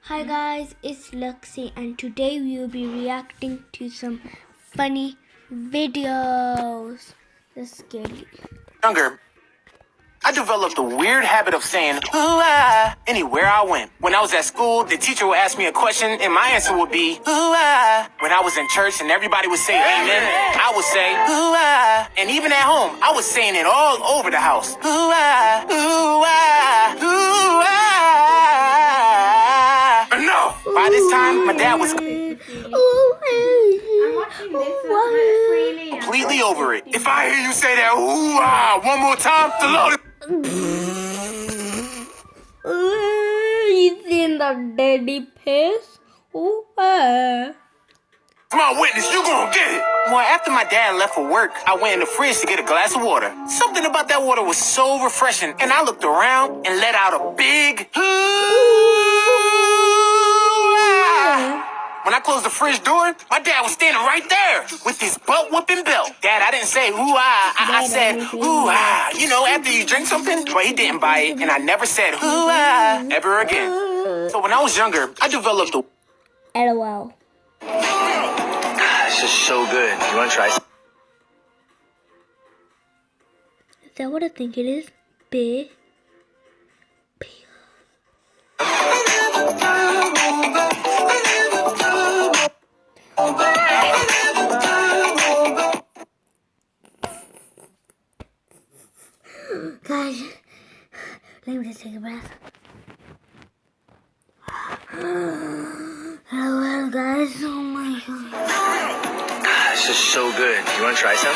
Hi guys, it's Luxy and today we will be reacting to some funny videos. That's scary. Younger, I developed a weird habit of saying, ooh, anywhere I went. When I was at school, the teacher would ask me a question and my answer would be, ooh, When I was in church and everybody would say amen, I would say, ooh, And even at home, I was saying it all over the house. Ooh, ooh, ooh, Enough! By this time, my dad was completely over it. If I hear you say that, ooh, one more time, the Lord. He's in the daddy face. My witness, you gonna get it. Well, after my dad left for work, I went in the fridge to get a glass of water. Something about that water was so refreshing, and I looked around and let out a big When I closed the fridge door, my dad was standing right there with his butt-whooping belt. Dad, I didn't say I said you know, after you drink something. But he didn't buy it, and I never said ever again. So when I was younger, I developed a LOL. This is so good. You want to try some? Is that what I think it is? B. Guys, let me just take a breath. Hello, guys. Oh my god. This is so good. You want to try some?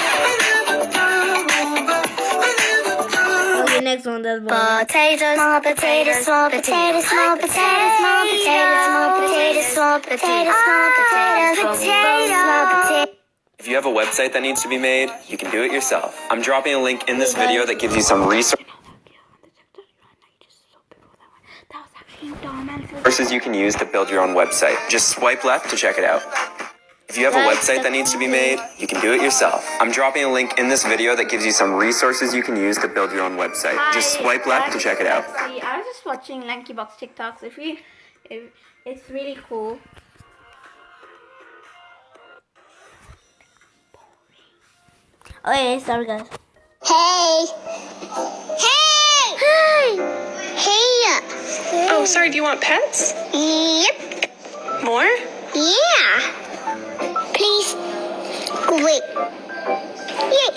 Okay, next one. That's Potatoes, small potatoes, small potatoes, small potatoes, small potatoes, small potatoes, small potatoes, small potatoes, small potatoes. If you have a website that needs to be made, you can do it yourself. I'm dropping a link in this video that gives you some resources you can use to build your own website. Just swipe left to check it out. If you have a website that needs to be made, you can do it yourself. I'm dropping a link in this video that gives you some resources you can use to build your own website. Just swipe left to check it out. I was just watching Lanky Box TikToks. If it's really cool. Okay, sorry guys. Hey! Hey! Hey! Oh, sorry, do you want pets? Yep. More? Yeah. Please. Wait. Yay.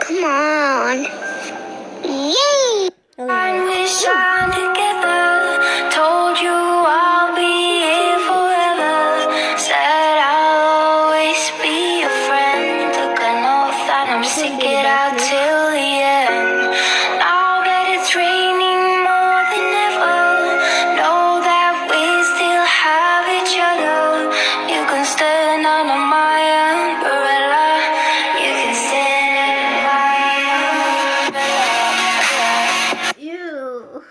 Come on. Yay. Okay. We shine together. Told you I'll be here forever. Said I'll always be your friend. Took an oath that I'm stick it out till the end. Now that it's raining more than ever, know that we still have each other. You can stand under my umbrella. You can stand under my umbrella. Ew.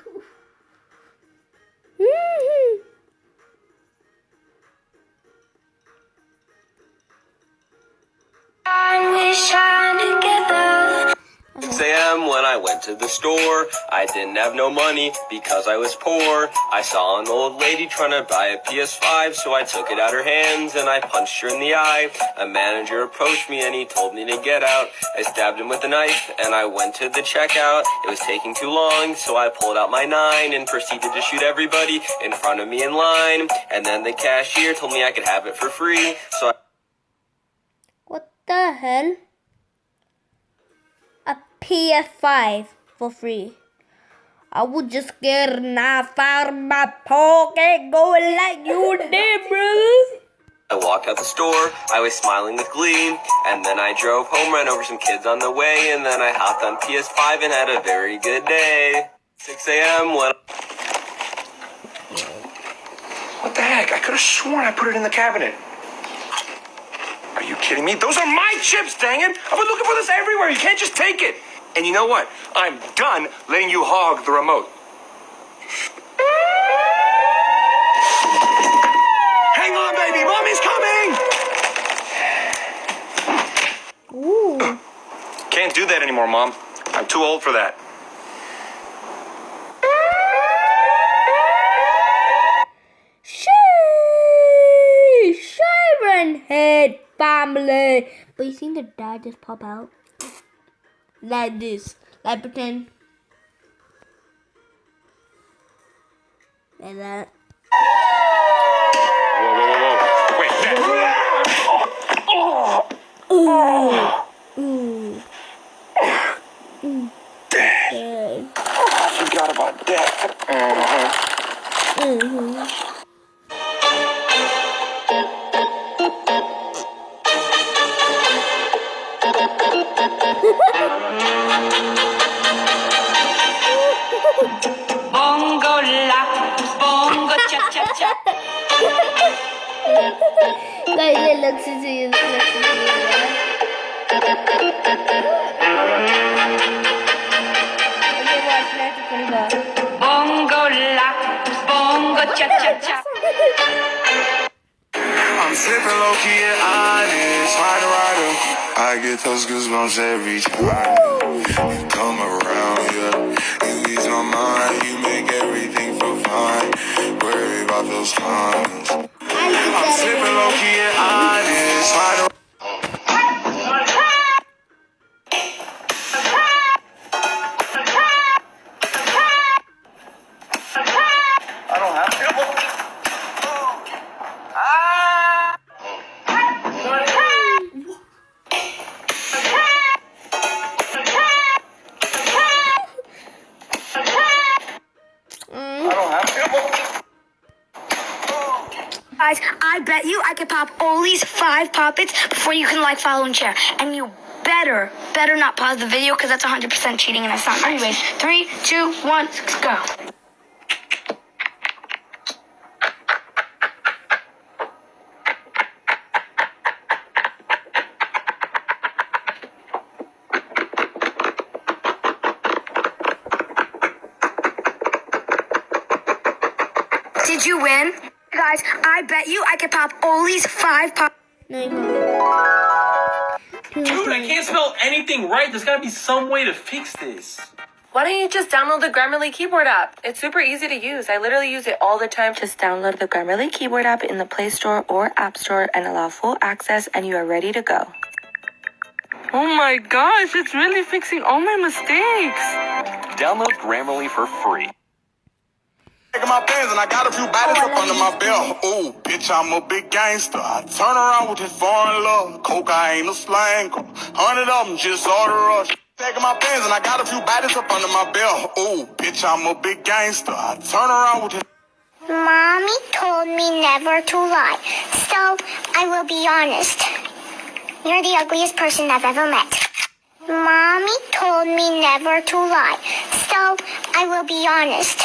We shine together. 6 a.m. when I went to the store. I didn't have no money because I was poor. I saw an old lady trying to buy a PS5, so I took it out her hands and I punched her in the eye. A manager approached me and he told me to get out. I stabbed him with a knife and I went to the checkout. It was taking too long, so I pulled out my 9 and proceeded to shoot everybody in front of me in line. And then the cashier told me I could have it for free, so What the hell? A PS5 for free. I would just get a knife out of my pocket going like you did, brother. I walked out the store, I was smiling with glee, and then I drove home, ran over some kids on the way, and then I hopped on PS5 and had a very good day. 6 a.m. when... What the heck? I could have sworn I put it in the cabinet. Are you kidding me? Those are my chips, dang it! I've been looking for this everywhere. You can't just take it. And you know what? I'm done letting you hog the remote. Hang on, baby. Mommy's coming! Ooh. Can't do that anymore, Mom. I'm too old for that. family. But you seen the dad just pop out? Like this. Like pretend. Like that. Whoa. Wait, Dad. I forgot about that. Bongo la, bongo cha cha cha. Guys, let's see. Okay, watch. That's a funny part. Bongo la, bongo cha cha cha. I'm sipping low key and honest, rider. I get those goosebumps every time you come around. Yeah, you ease my mind, you make everything feel fine. Worry about those comments. I'm sipping low key and honest, rider. I don't have to. Guys, I bet you I could pop Ollie's 5 poppets before you can like, follow, and share. And you better not pause the video because that's 100% cheating and that's not nice. Anyways, 3, 2, 1, let's go. Did you win? Guys, I bet you I could pop Ollie's 5 pop. No, you can't. Dude, I can't spell anything right. There's gotta be some way to fix this. Why don't you just download the Grammarly keyboard app? It's super easy to use. I literally use it all the time. Just download the Grammarly keyboard app in the Play Store or App Store and allow full access, and you are ready to go. Oh my gosh, it's really fixing all my mistakes. Download Grammarly for free. Taking my pants and I got a few bodies up under my belt. Ooh, bitch, I'm a big gangster. I turn around with this foreign love. Cocaine, a slang. 100 of them just order rush. Taking my pants and I got a few bodies up under my belt. Ooh, bitch, I'm a big gangster. I turn around with this. Mommy told me never to lie, so I will be honest. You're the ugliest person I've ever met. Mommy told me never to lie, so I will be honest.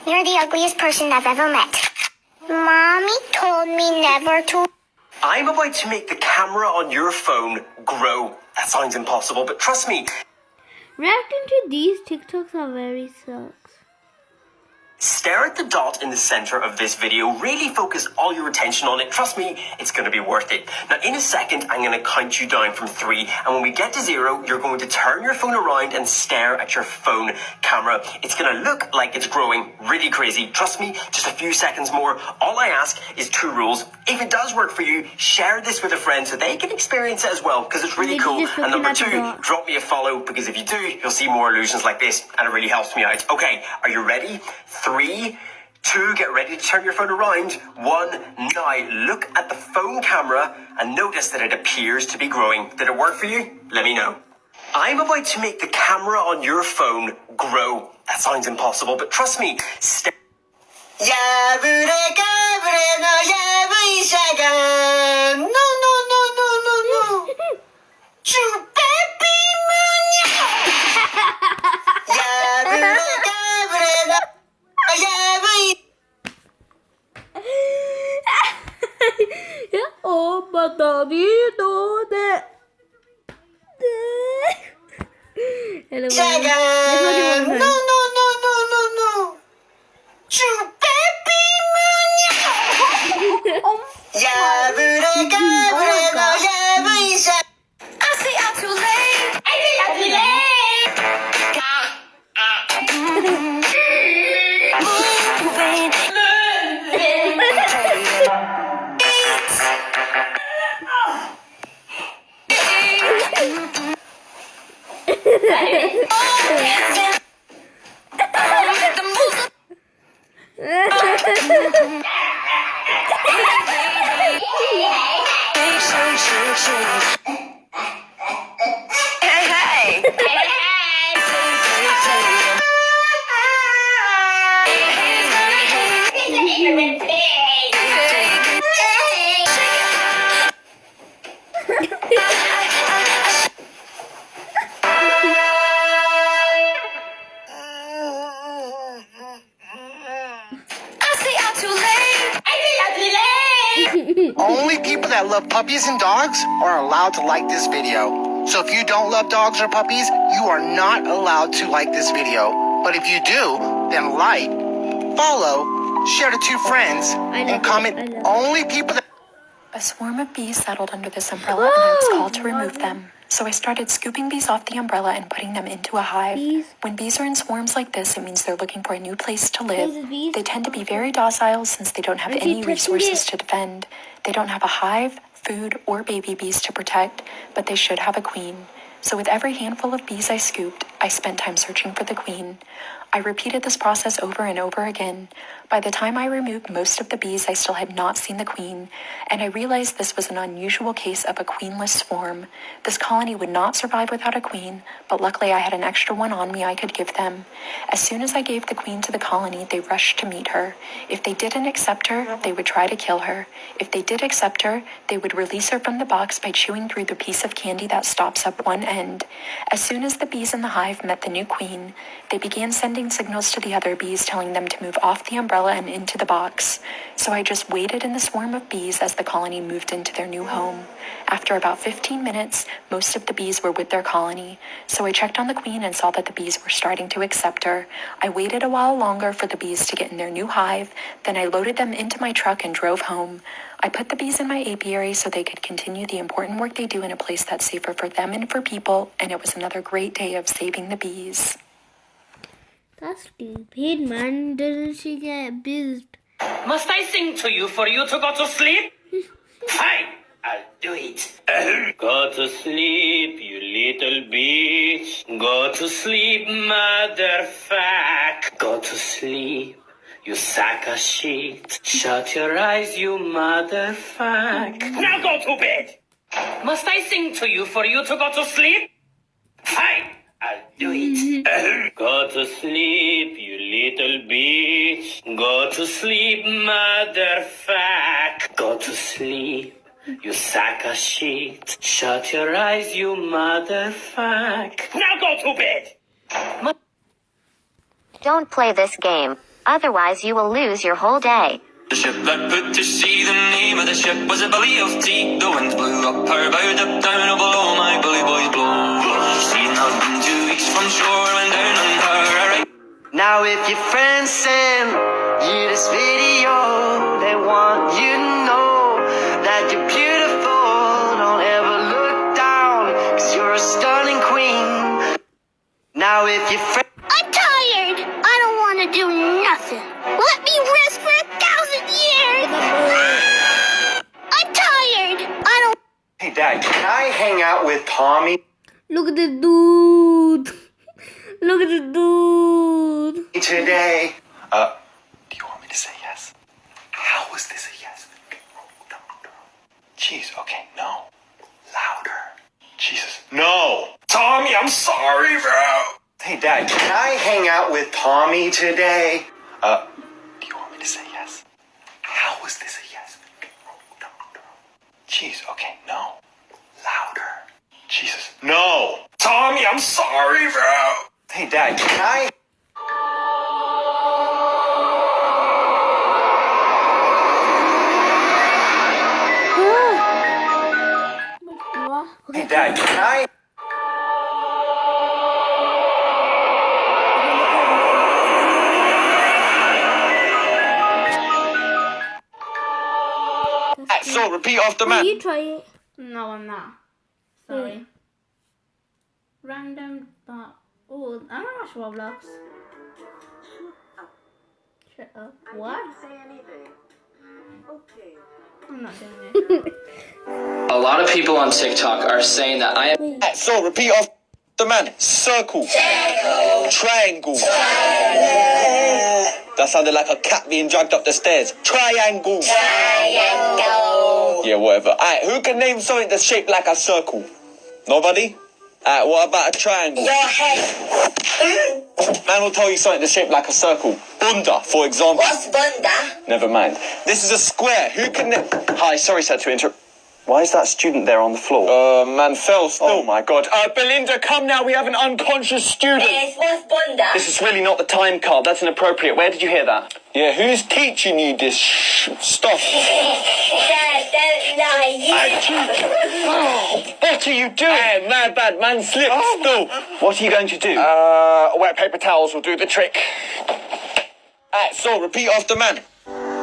You're the ugliest person I've ever met. Mommy told me never to. I'm about to make the camera on your phone grow. That sounds impossible, but trust me. Reacting to these TikToks are very sucks. Stare at the dot in the center of this video. Really focus all your attention on it. Trust me, it's going to be worth it. Now, in a second, I'm going to count you down from 3. And when we get to 0, you're going to turn your phone around and stare at your phone camera. It's going to look like it's growing really crazy. Trust me, just a few seconds more. All I ask is 2 rules. If it does work for you, share this with a friend so they can experience it as well, because it's really cool. And number 2, drop me a follow, because if you do, you'll see more illusions like this, and it really helps me out. Okay, are you ready? 3, 2, get ready to turn your phone around. 1, now look at the phone camera and notice that it appears to be growing. Did it work for you? Let me know. I'm about to make the camera on your phone grow. That sounds impossible, but trust me. Oh, but daddy know that. Hello. I see I'm too late. Only people that love puppies and dogs are allowed to like this video. So if you don't love dogs or puppies, you are not allowed to like this video. But if you do, then like, follow, share to 2 friends, and comment. Only people that... A swarm of bees settled under this umbrella and I was called to remove them. So I started scooping bees off the umbrella and putting them into a hive. When bees are in swarms like this, it means they're looking for a new place to live. They tend to be very docile since they don't have any resources to defend. They don't have a hive, food, or baby bees to protect, but they should have a queen. So with every handful of bees I scooped, I spent time searching for the queen. I repeated this process over and over again. By the time I removed most of the bees, I still had not seen the queen, and I realized this was an unusual case of a queenless swarm. This colony would not survive without a queen, but luckily I had an extra one on me I could give them. As soon as I gave the queen to the colony, they rushed to meet her. If they didn't accept her, they would try to kill her. If they did accept her, they would release her from the box by chewing through the piece of candy that stops up one end. As soon as the bees in the hive met the new queen, they began sending signals to the other bees telling them to move off the umbrella and into the box. So I just waited in the swarm of bees as the colony moved into their new home. After about 15 minutes, most of the bees were with their colony. So I checked on the queen and saw that the bees were starting to accept her. I waited a while longer for the bees to get in their new hive. Then I loaded them into my truck and drove home. I put the bees in my apiary so they could continue the important work they do in a place that's safer for them and for people, and it was another great day of saving the bees. That's stupid, man. Doesn't she get buzzed? Must I sing to you for you to go to sleep? Fine, I'll do it. Go to sleep, you little bitch. Go to sleep, motherfucker. Go to sleep, you sack of shit. Shut your eyes, you motherfucker. Now go to bed. Must I sing to you for you to go to sleep? Fine. I'll do it. Go to sleep, you little bitch. Go to sleep, motherfucker. Go to sleep, you sack of shit. Shut your eyes, you motherfucker. Now go to bed. Don't play this game. Otherwise you will lose your whole day. The ship that put to sea, the name of the ship was a belly of tea. The winds blew up her bow, up down, oh below my bully boys blow. She's not been 2 weeks from shore, went down on her. Now if your friends send you this video, they want you to know that you're beautiful. Don't ever look down, cause you're a stunning queen. Now if your friends... I'm tired. I don't want to do nothing. Let me rest for 1,000 years. I'm tired. I don't... Hey, Dad, can I hang out with Tommy? Look at the dude. Look at the dude. Today. Do you want me to say yes? How was this a yes? No. Jeez, okay, no. Louder. Jesus. No. Tommy, I'm sorry, bro. Hey, Dad, can I hang out with Tommy today? Do you want me to say yes? How was this a yes? No. Jeez, okay, no. Louder. Jesus. No. Tommy, I'm sorry, bro. Hey, Dad, can I... Hey, Dad, can I... So, repeat after Will me. you try it? No, I'm not. Sorry. Random thought. Oh, I'm not watch Roblox. Shut up. What? I'm not doing it. A lot of people on TikTok are saying that I am. So, repeat after... the man. Circle. Triangle. That sounded like a cat being dragged up the stairs. Triangle. Yeah, whatever. Alright, who can name something that's shaped like a circle? Nobody? Alright, what about a triangle? Your head. Man will tell you something that's shaped like a circle. Bunda, for example. What's bunda? Never mind. This is a square. Who can... Hi, sorry, sir, to interrupt. Why is that student there on the floor? Man fell still. Oh, my God. Belinda, come now. We have an unconscious student. Yes, what's bunda? This is really not the time card. That's inappropriate. Where did you hear that? Yeah, who's teaching you this stuff? Dad, don't lie. What are you doing? Hey, my bad. Man slipped still. What are you going to do? Wet paper towels will do the trick. Alright, so repeat after man.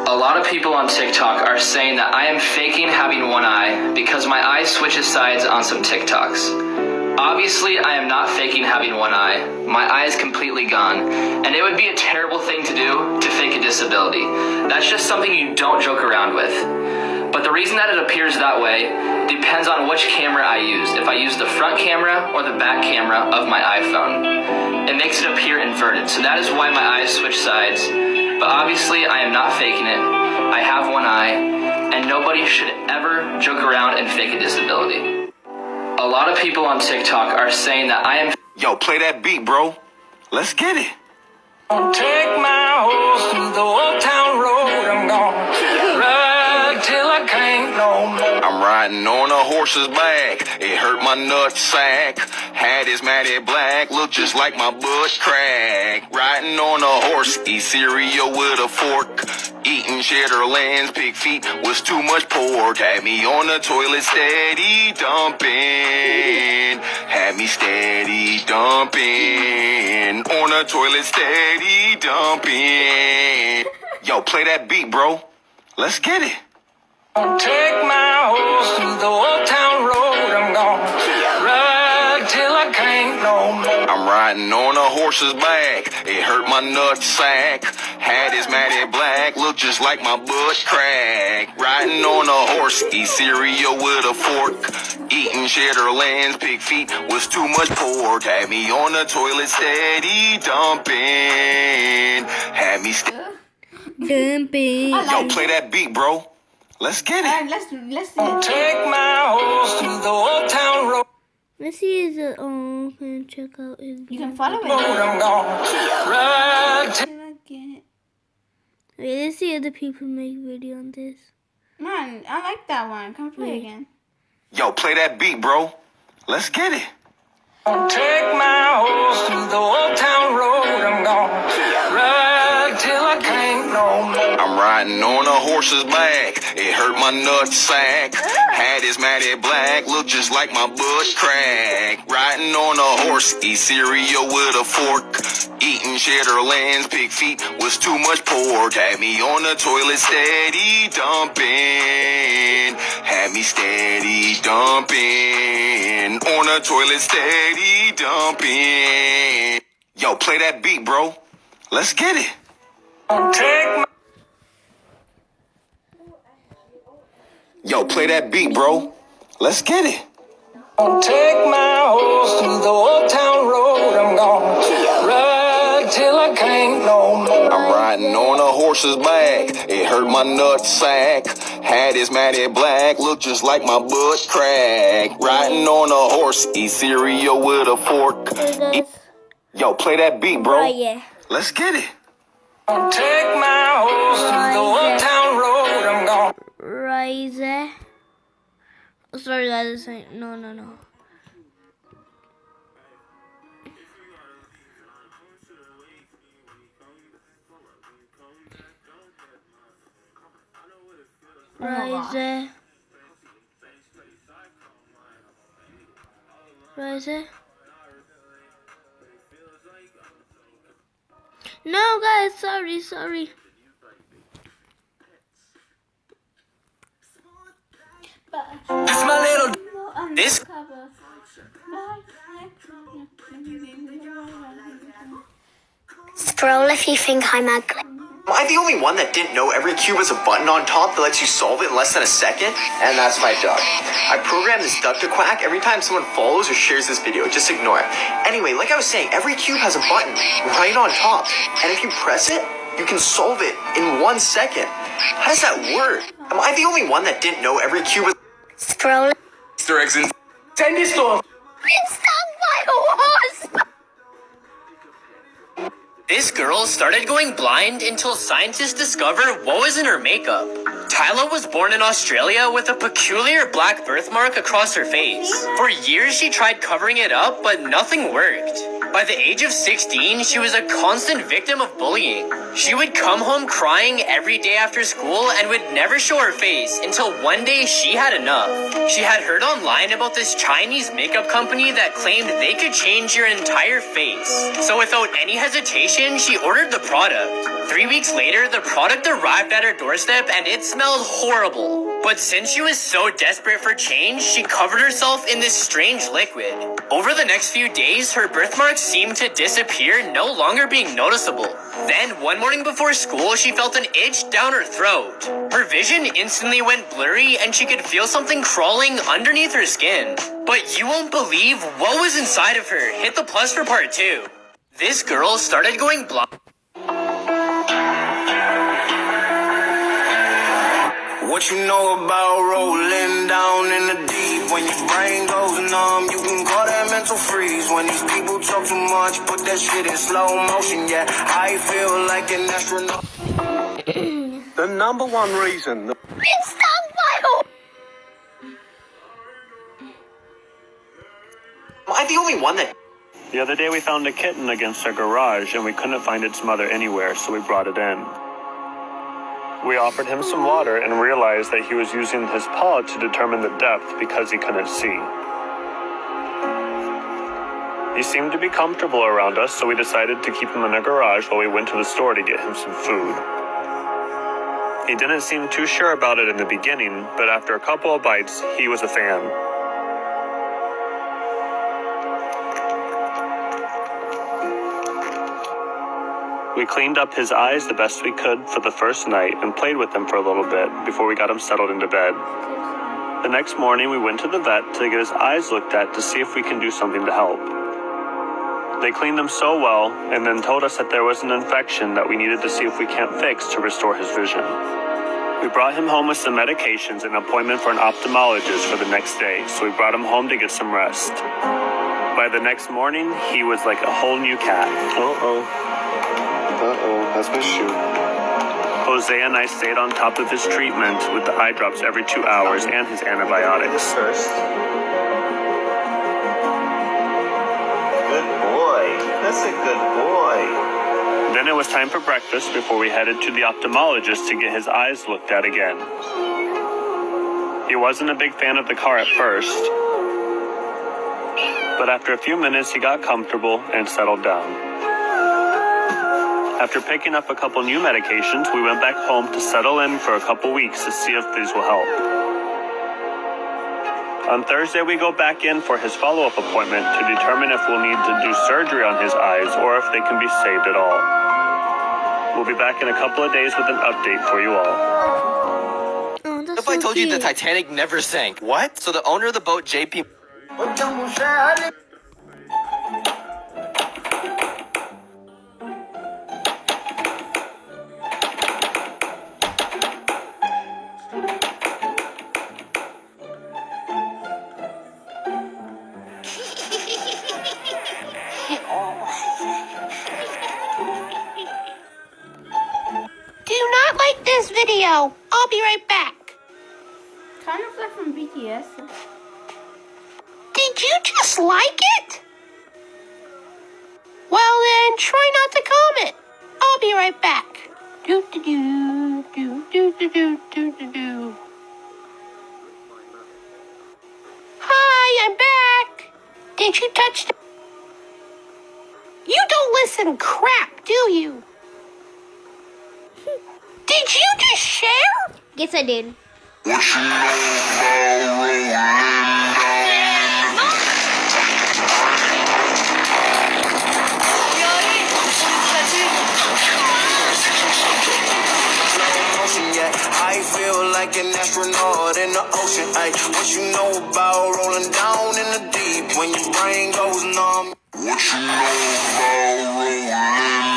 A lot of people on TikTok are saying that I am faking having one eye because my eye switches sides on some TikToks. Obviously, I am not faking having one eye. My eye is completely gone, and it would be a terrible thing to do to fake a disability. That's just something you don't joke around with. But the reason that it appears that way depends on which camera I use. If I use the front camera or the back camera of my iPhone. It makes it appear inverted, so that is why my eyes switch sides. But obviously, I am not faking it. I have one eye, and nobody should ever joke around and fake a disability. A lot of people on TikTok are saying that I am... Yo, play that beat, bro. Let's get it. Take my horse through the old town road. I'm gonna ride till I can't no more. I'm riding on a horse's back. It hurt my nutsack. Hat is matted black. Look just like my butt crack. Riding on a horse. Eat cereal with a fork. Eating cheddar lands, pig feet was too much pork. Had me on the toilet steady dumping. Had me steady dumping. On the toilet steady dumping. Yo, play that beat, bro. Let's get it. Take my horse through the old town road. I'm gonna ride till I can't no more. I'm riding on a horse's back. It hurt my nutsack. Hat is matted black. Look just like my butt crack. Riding on a horse. Eat cereal with a fork. Eating cheddar lands, pig feet was too much pork. Had me on the toilet steady dumping. Had me dumping. Yo, play that beat, bro. Let's get it. Let's Take my horse through the old town road. Let's see his can check out his. You can follow it. I'm gonna ride. Wait, let's see other people make video on this. Man, I like that one. Come play again. Yo, play that beat, bro. Let's get it. Take my horse through the old town road. I'm gonna ride till I can't no more. I'm riding on a horse's back. It hurt my nutsack. Hat is matted black. Look just like my butt crack. Riding on a horse. Eat cereal with a fork. Eating cheddar lands, pig feet was too much pork. Had me on the toilet steady dumping. Had me steady dumping. On the toilet steady dumping. Yo, play that beat, bro. Let's get it. Take my Yo, play that beat, bro. Let's get it. Take my horse through the old town road. I'm gonna ride till I can't no more. I'm riding on a horse's back. It hurt my nutsack. Hat is matted black. Look just like my butt crack. Riding on a horse. Eat cereal with a fork. Yo, play that beat, bro. Let's get it. Take my horse through the old town road. I'm gonna Rise. Sorry, that is no. Rise. No, guys, sorry. This my little. This. Scroll if you think I'm ugly. Am I the only one that didn't know every cube has a button on top that lets you solve it in less than a second? And that's my duck. I programmed this duck to quack every time someone follows or shares this video. Just ignore it. Anyway, like I was saying, every cube has a button right on top. And if you press it, you can solve it in 1 second. How does that work? Am I the only one that didn't know every cube was... Scroll. Easter eggs in... Send this to him. It's stung by a wasp. This girl started going blind until scientists discovered what was in her makeup. Tyla was born in Australia with a peculiar black birthmark across her face. For years she tried covering it up, but nothing worked. By the age of 16, she was a constant victim of bullying. She would come home crying every day after school and would never show her face until one day she had enough. She had heard online about this Chinese makeup company that claimed they could change your entire face. So without any hesitation, she ordered the product. 3 weeks later, the product arrived at her doorstep and it smelled horrible. But since she was so desperate for change, she covered herself in this strange liquid. Over the next few days, her birthmarks seemed to disappear, no longer being noticeable. Then, one morning before school, she felt an itch down her throat. Her vision instantly went blurry and she could feel something crawling underneath her skin. But you won't believe what was inside of her. Hit the plus for part 2. This girl started going blind. What you know about rolling down in the deep? When your brain goes numb, you can call that mental freeze. When these people talk too much, put that shit in slow motion. Yeah, I feel like an astronaut. The number one reason... It's stung by a... Am I the only one that... The other day we found a kitten against our garage and we couldn't find its mother anywhere, so we brought it in. We offered him some water and realized that he was using his paw to determine the depth because he couldn't see. He seemed to be comfortable around us, so we decided to keep him in our garage while we went to the store to get him some food. He didn't seem too sure about it in the beginning, but after a couple of bites, he was a fan. We cleaned up his eyes the best we could for the first night and played with him for a little bit before we got him settled into bed. The next morning we went to the vet to get his eyes looked at to see if we can do something to help. They cleaned them so well and then told us that there was an infection that we needed to see if we can't fix to restore his vision. We brought him home with some medications and an appointment for an ophthalmologist for the next day, so we brought him home to get some rest. By the next morning, he was like a whole new cat. That's my shoe. Jose and I stayed on top of his treatment with the eye drops every 2 hours and his antibiotics. First. Good boy. That's a good boy. Then it was time for breakfast before we headed to the ophthalmologist to get his eyes looked at again. He wasn't a big fan of the car at first, but after a few minutes he got comfortable and settled down. After picking up a couple new medications, we went back home to settle in for a couple weeks to see if these will help. On Thursday, we go back in for his follow-up appointment to determine if we'll need to do surgery on his eyes or if they can be saved at all. We'll be back in a couple of days with an update for you all. Oh, If I told you the Titanic never sank? What? So the owner of the boat, JP... Do not like this video. I'll be right back. Kind of like from BTS. Did you just like it? Well then, try not to comment. I'll be right back. Do do do do do do do do do do. Hi, I'm back. Did you touch the... You don't listen crap, do you? Did you just share? Yes, I did. What you know about rolling down? motion yet. I feel like an astronaut in the ocean. Ay, what you know about rolling down in the deep when your brain goes numb? What you know about rolling down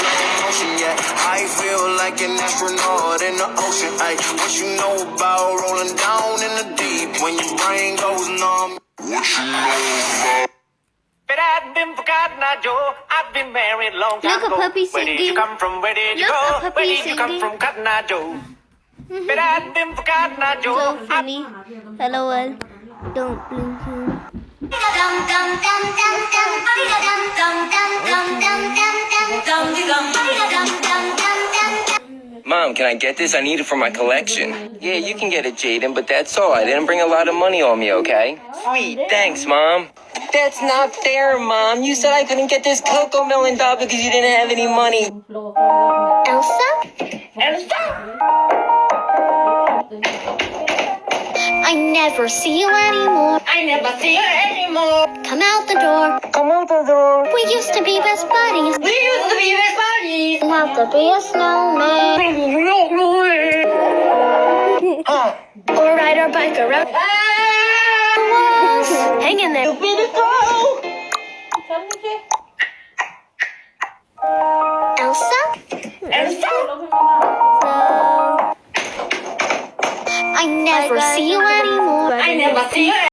in the motion yet. I feel like an astronaut in the ocean. Ay, what you know about rolling down in the deep when your brain goes numb? What you know about? But I've been forgotten, Joe. I've been married long time ago. Puppy Where did you singing. come from? Where did you Look, a go? puppy Where did you come singing. from, Cotton Eye Joe? But I've been forgotten, Joe. So funny. LOL. Don't blink him. Mom, can I get this? I need it for my collection. Yeah, you can get it, Jaden, but that's all. I didn't bring a lot of money on me, okay? Sweet, thanks, Mom. That's not fair, Mom. You said I couldn't get this Cocoa Melon doll because you didn't have any money. Elsa? I never see you anymore. I never see her anymore. Come out the door. Come out the door. We used to be best buddies. We used to be best buddies. You have to be a snowman. Or ride our bike around. Hang in there. Elsa? I never see you anymore. I never see her